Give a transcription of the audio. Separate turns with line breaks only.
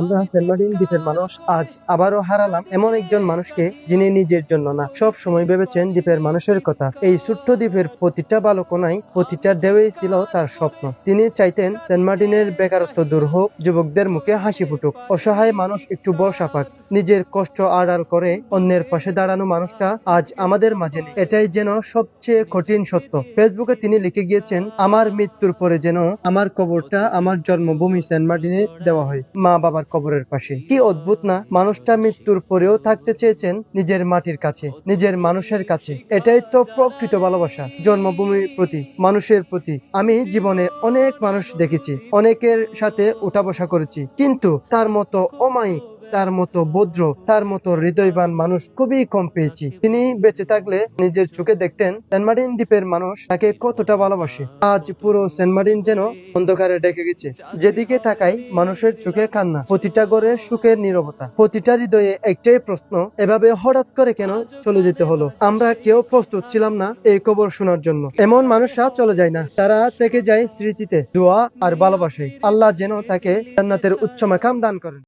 আমরা Saint Martin দ্বীপের মানুষ আজ আবারও হারালাম এমন একজন মানুষকে, যিনি নিজের জন্য না, সব সময় ভেবেছেন দ্বীপের মানুষের কথা। এই ছোট্ট দ্বীপের প্রতিটা বালু কোনায়, প্রতিটা ঢেউই ছিল তার স্বপ্ন। তিনি চাইতেন সেন্ট মার্টিনের বেকারত্ব দূর হোক, যুবকদের মুখে হাসি ফুটুক, অসহায় মানুষ একটু ভরসা পাক। নিজের কষ্ট আড়াল করে অন্যের পাশে দাঁড়ানো মানুষটা আজ আমাদের মাঝে নেই। এটাই যেন সবচেয়ে কঠিন সত্য। ফেসবুকে তিনি লিখে গিয়েছেন, আমার মৃত্যুর পরে যেন আমার কবরটা আমার জন্মভূমি সেন্ট মার্টিনে দেওয়া হয়, মা বাবার কবরের পাশে। কি অদ্ভুত না, মানুষটা মৃত্যুর পরেও থাকতে চেয়েছেন নিজের মাটির কাছে, নিজের মানুষের কাছে। এটাই তো প্রকৃত ভালোবাসা, জন্মভূমির প্রতি, মানুষের প্রতি। আমি জীবনে অনেক মানুষ দেখেছি, অনেকের সাথে উঠা বসা করেছি, কিন্তু তার মতো অমায়িক, তার মতো ভদ্র, তার মতো হৃদয়বান মানুষ খুবই কম পেয়েছি। তিনি বেঁচে থাকলে নিজের চোখে দেখতেন সেন্ট মার্টিন দ্বীপের মানুষ তাকে কতটা ভালোবাসে। আজ পুরো সেন্ট মার্টিন যেন অন্ধকারে ডেকে গেছে। যেদিকে তাকাই মানুষের চোখে কান্না, প্রতিটা ঘরে সুখের নীরবতা, প্রতিটা হৃদয়ে একটাই প্রশ্ন, এভাবে হঠাৎ করে কেন চলে যেতে হলো? আমরা কেউ প্রস্তুত ছিলাম না এই খবর শোনার জন্য। এমন মানুষরা চলে যায় না, তারা থেকে যায় স্মৃতিতে, দোয়া আর ভালোবাসায়। আল্লাহ যেন তাকে জান্নাতের উচ্চ মাকাম দান করেন।